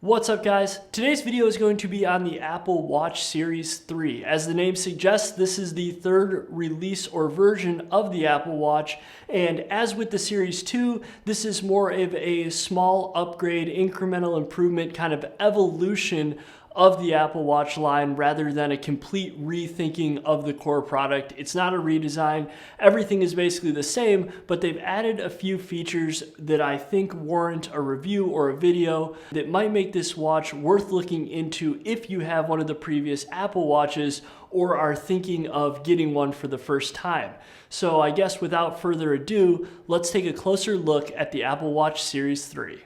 What's up guys? Today's video is going to be on the Apple Watch Series 3. As the name suggests, this is the third release or version of the Apple Watch, and as with the Series 2, this is more of a small upgrade, incremental improvement, kind of evolution of the Apple Watch line rather than a complete rethinking of the core product. It's not a redesign. Everything is basically the same, but they've added a few features that I think warrant a review or a video that might make this watch worth looking into if you have one of the previous Apple Watches or are thinking of getting one for the first time. So I guess without further ado, let's take a closer look at the Apple Watch Series 3.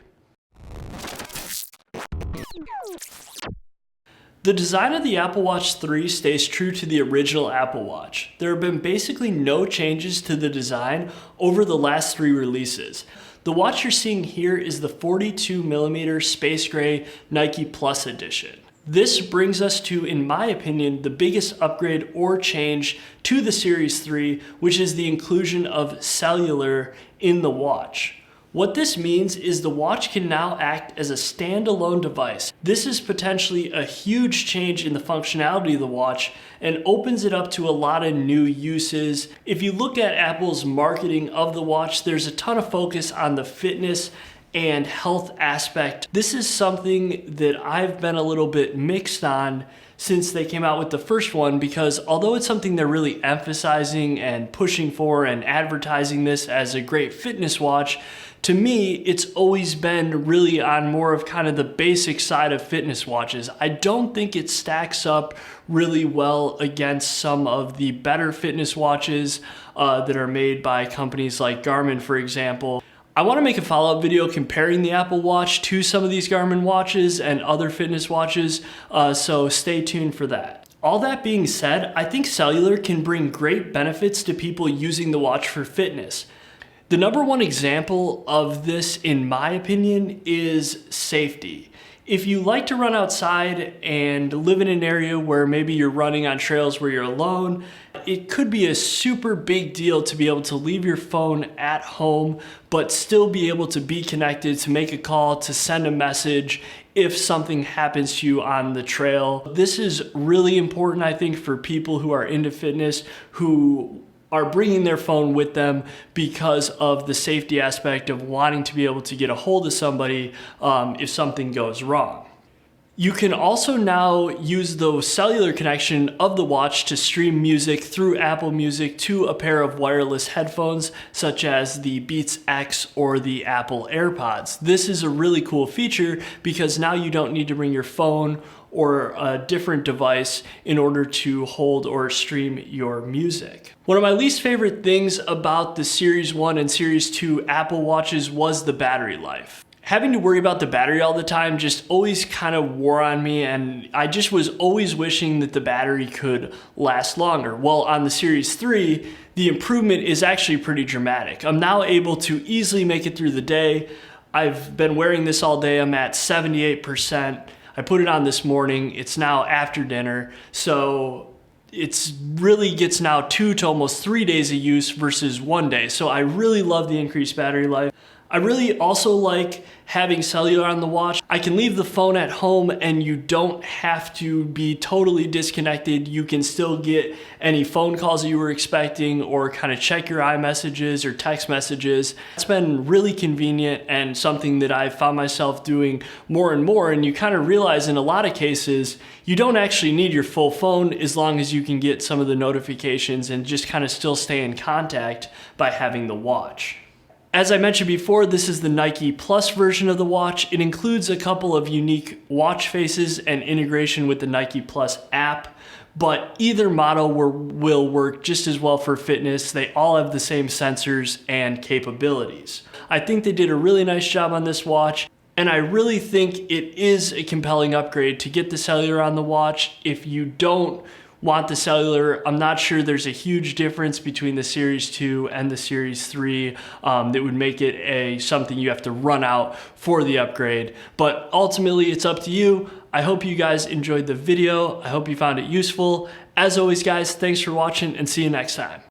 The design of the Apple Watch 3 stays true to the original Apple Watch. There have been basically no changes to the design over the last three releases. The watch you're seeing here is the 42mm Space Gray Nike Plus Edition. This brings us to, in my opinion, the biggest upgrade or change to the Series 3, which is the inclusion of Cellular in the watch. What this means is the watch can now act as a standalone device. This is potentially a huge change in the functionality of the watch and opens it up to a lot of new uses. If you look at Apple's marketing of the watch, there's a ton of focus on the fitness and health aspect. This is something that I've been a little bit mixed on since they came out with the first one, because although it's something they're really emphasizing and pushing for and advertising this as a great fitness watch, to me, it's always been really on more of kind of the basic side of fitness watches. I don't think it stacks up really well against some of the better fitness watches that are made by companies like Garmin, for example. I want to make a follow-up video comparing the Apple Watch to some of these Garmin watches and other fitness watches, so stay tuned for that. All that being said, I think Cellular can bring great benefits to people using the watch for fitness. The number one example of this, in my opinion, is safety. If you like to run outside and live in an area where maybe you're running on trails where you're alone, it could be a super big deal to be able to leave your phone at home, but still be able to be connected, to make a call, to send a message if something happens to you on the trail. This is really important, I think, for people who are into fitness, who are bringing their phone with them because of the safety aspect of wanting to be able to get a hold of somebody if something goes wrong. You can also now use the cellular connection of the watch to stream music through Apple Music to a pair of wireless headphones such as the Beats X or the Apple AirPods. This is a really cool feature because now you don't need to bring your phone or a different device in order to hold or stream your music. One of my least favorite things about the Series 1 and Series 2 Apple Watches was the battery life. Having to worry about the battery all the time just always kind of wore on me, and I just was always wishing that the battery could last longer. Well, on the Series 3, the improvement is actually pretty dramatic. I'm now able to easily make it through the day. I've been wearing this all day. I'm at 78%. I put it on this morning. It's now after dinner. So it's really gets now 2 to almost 3 days of use versus 1 day. So I really love the increased battery life. I really also like having cellular on the watch. I can leave the phone at home and you don't have to be totally disconnected. You can still get any phone calls that you were expecting or kind of check your iMessages or text messages. It's been really convenient and something that I've found myself doing more and more, and you kind of realize in a lot of cases you don't actually need your full phone as long as you can get some of the notifications and just kind of still stay in contact by having the watch. As I mentioned before, this is the Nike Plus version of the watch. It includes a couple of unique watch faces and integration with the Nike Plus app, but either model will work just as well for fitness. They all have the same sensors and capabilities. I think they did a really nice job on this watch, and I really think it is a compelling upgrade to get the cellular on the watch. If you don't want the cellular, I'm not sure there's a huge difference between the Series 2 and the Series 3 that would make it something you have to run out for the upgrade. But ultimately, it's up to you. I hope you guys enjoyed the video. I hope you found it useful. As always, guys, thanks for watching and see you next time.